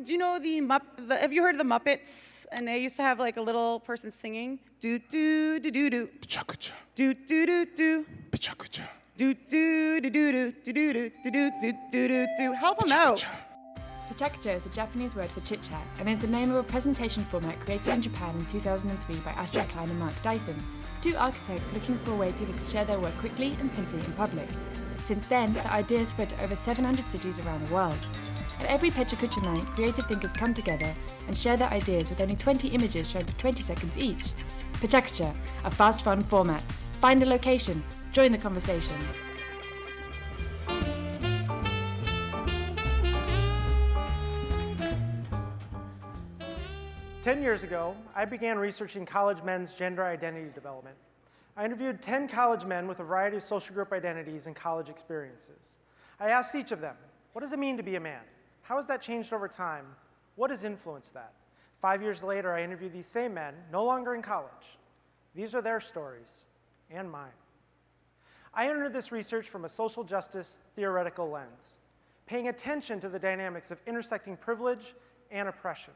do you know have you heard of the Muppets? And they used to have like a little person singing. Do do do do do. Pecha Kucha. Do do do do. Pecha Kucha. Do do do do do do do do do do do do do. Help them out. PechaKucha is a Japanese word for chit-chat and is the name of a presentation format created in Japan in 2003 by Astrid Klein and Mark Dytham, two architects looking for a way people could share their work quickly and simply in public. Since then, the idea has spread to over 700 cities around the world. At every Pecha Kucha night, creative thinkers come together and share their ideas with only 20 images shown for 20 seconds each. PechaKucha, a fast, fun format. Find a location, join the conversation. 10 years ago, I began researching college men's gender identity development. I interviewed 10 college men with a variety of social group identities and college experiences. I asked each of them, what does it mean to be a man? How has that changed over time? What has influenced that? 5 years later, I interviewed these same men, no longer in college. These are their stories, and mine. I entered this research from a social justice theoretical lens, paying attention to the dynamics of intersecting privilege and oppression.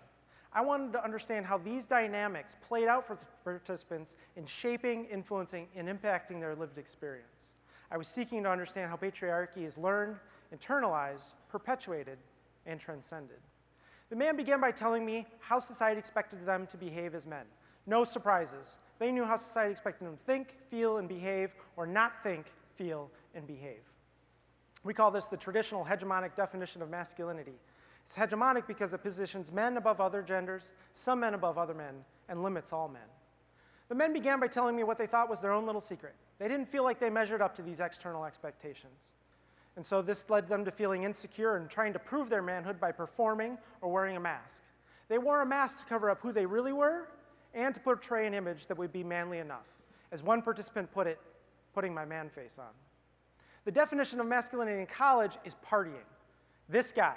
I wanted to understand how these dynamics played out for participants in shaping, influencing, and impacting their lived experience. I was seeking to understand how patriarchy is learned, internalized, perpetuated, and transcended. The man began by telling me how society expected them to behave as men. No surprises. They knew how society expected them to think, feel, and behave, or not think, feel, and behave. We call this the traditional hegemonic definition of masculinity. It's hegemonic because it positions men above other genders, some men above other men, and limits all men. The men began by telling me what they thought was their own little secret. They didn't feel like they measured up to these external expectations. And so this led them to feeling insecure and trying to prove their manhood by performing or wearing a mask. They wore a mask to cover up who they really were and to portray an image that would be manly enough. As one participant put it, putting my man face on. The definition of masculinity in college is partying. This guy.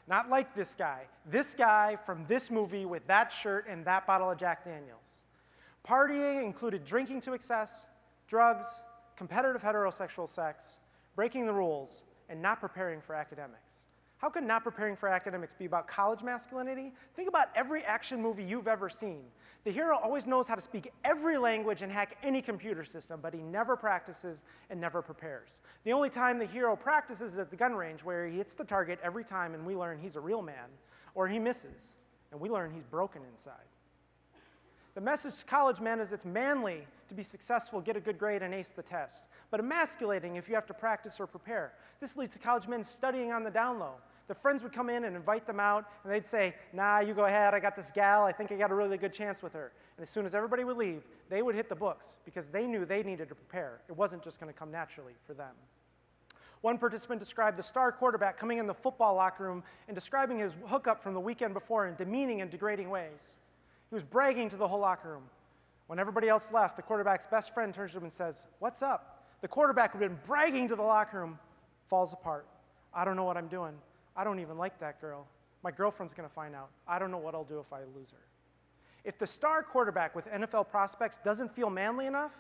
Not like this guy from this movie with that shirt and that bottle of Jack Daniels. Partying included drinking to excess, drugs, competitive heterosexual sex, breaking the rules, and not preparing for academics. How could not preparing for academics be about college masculinity? Think about every action movie you've ever seen. The hero always knows how to speak every language and hack any computer system, but he never practices and never prepares. The only time the hero practices is at the gun range, where he hits the target every time and we learn he's a real man, or he misses, and we learn he's broken inside. The message to college men is it's manly to be successful, get a good grade, and ace the test, but emasculating if you have to practice or prepare. This leads to college men studying on the down low. The friends would come in and invite them out, and they'd say, nah, you go ahead, I got this gal, I think I got a really good chance with her. And as soon as everybody would leave, they would hit the books because they knew they needed to prepare. It wasn't just going to come naturally for them. One participant described the star quarterback coming in the football locker room and describing his hookup from the weekend before in demeaning and degrading ways. He was bragging to the whole locker room. When everybody else left, the quarterback's best friend turns to him and says, what's up? The quarterback who had been bragging to the locker room falls apart. I don't know what I'm doing. I don't even like that girl. My girlfriend's going to find out. I don't know what I'll do if I lose her. If the star quarterback with NFL prospects doesn't feel manly enough,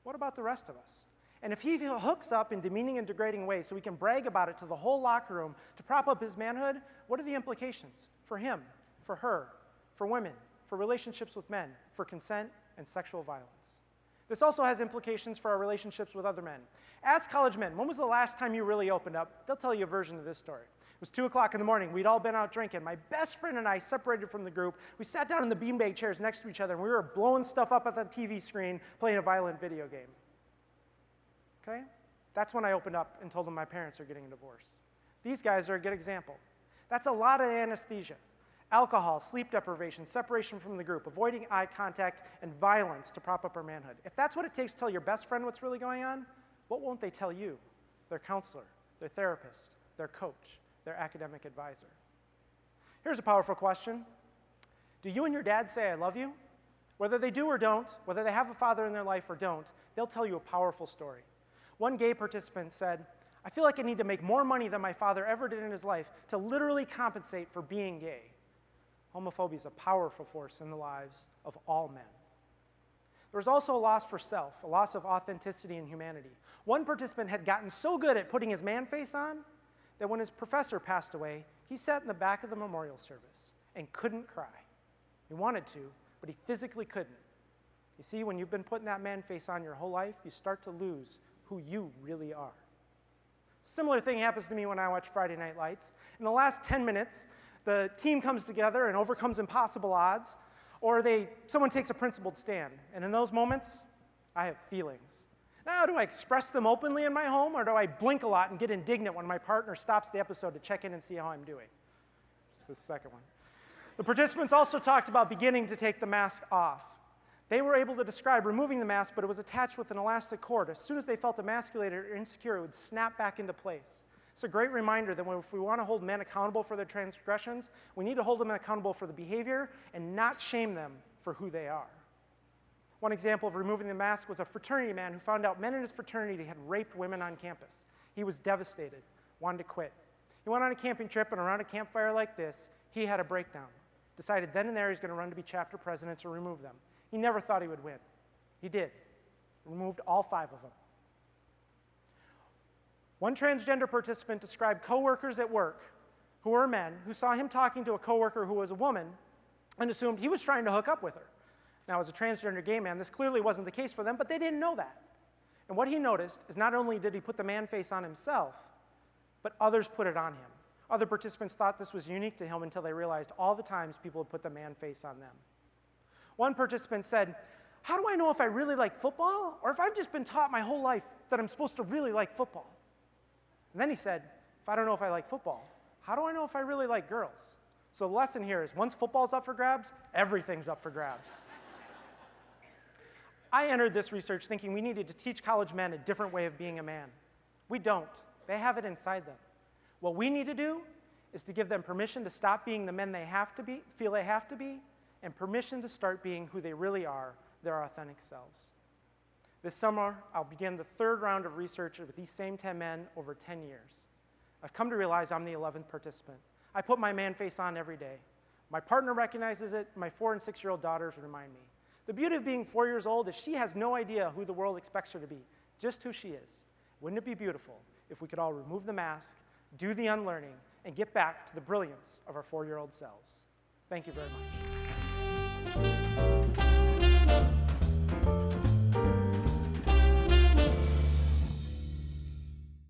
what about the rest of us? And if he hooks up in demeaning and degrading ways so he can brag about it to the whole locker room to prop up his manhood, what are the implications for him, for her, for women, for relationships with men, for consent and sexual violence? This also has implications for our relationships with other men. Ask college men, when was the last time you really opened up? They'll tell you a version of this story. It was 2 o'clock in the morning. We'd all been out drinking. My best friend and I separated from the group. We sat down in the beanbag chairs next to each other, and we were blowing stuff up at the TV screen, playing a violent video game. Okay? That's when I opened up and told them my parents are getting a divorce. These guys are a good example. That's a lot of anesthesia. Alcohol, sleep deprivation, separation from the group, avoiding eye contact, and violence to prop up our manhood. If that's what it takes to tell your best friend what's really going on, what won't they tell you? Their counselor, their therapist, their coach, their academic advisor. Here's a powerful question. Do you and your dad say, I love you? Whether they do or don't, whether they have a father in their life or don't, they'll tell you a powerful story. One gay participant said, I feel like I need to make more money than my father ever did in his life to literally compensate for being gay. Homophobia is a powerful force in the lives of all men. There was also a loss for self, a loss of authenticity and humanity. One participant had gotten so good at putting his man face on that when his professor passed away, he sat in the back of the memorial service and couldn't cry. He wanted to, but he physically couldn't. You see, when you've been putting that man face on your whole life, you start to lose who you really are. Similar thing happens to me when I watch Friday Night Lights. In the last 10 minutes, the team comes together and overcomes impossible odds, or someone takes a principled stand. And in those moments, I have feelings. Now, do I express them openly in my home, or do I blink a lot and get indignant when my partner stops the episode to check in and see how I'm doing? It's the second one. The participants also talked about beginning to take the mask off. They were able to describe removing the mask, but it was attached with an elastic cord. As soon as they felt emasculated or insecure, it would snap back into place. It's a great reminder that if we want to hold men accountable for their transgressions, we need to hold them accountable for the behavior and not shame them for who they are. One example of removing the mask was a fraternity man who found out men in his fraternity had raped women on campus. He was devastated, wanted to quit. He went on a camping trip, and around a campfire like this, he had a breakdown. Decided then and there he's going to run to be chapter president to remove them. He never thought he would win. He did. Removed all 5 of them. One transgender participant described coworkers at work who were men who saw him talking to a coworker who was a woman and assumed he was trying to hook up with her. Now, as a transgender gay man, this clearly wasn't the case for them, but they didn't know that. And what he noticed is not only did he put the man face on himself, but others put it on him. Other participants thought this was unique to him until they realized all the times people had put the man face on them. One participant said, "How do I know if I really like football, or if I've just been taught my whole life that I'm supposed to really like football?" And then he said, "If I don't know if I like football, how do I know if I really like girls?" So the lesson here is once football's up for grabs, everything's up for grabs. I entered this research thinking we needed to teach college men a different way of being a man. We don't. They have it inside them. What we need to do is to give them permission to stop being the men they have to be, feel they have to be, and permission to start being who they really are, their authentic selves. This summer, I'll begin the 3rd round of research with these same 10 men over 10 years. I've come to realize I'm the 11th participant. I put my man face on every day. My partner recognizes it. My 4- and 6-year-old daughters remind me. The beauty of being 4 years old is she has no idea who the world expects her to be, just who she is. Wouldn't it be beautiful if we could all remove the mask, do the unlearning, and get back to the brilliance of our 4-year-old selves? Thank you very much.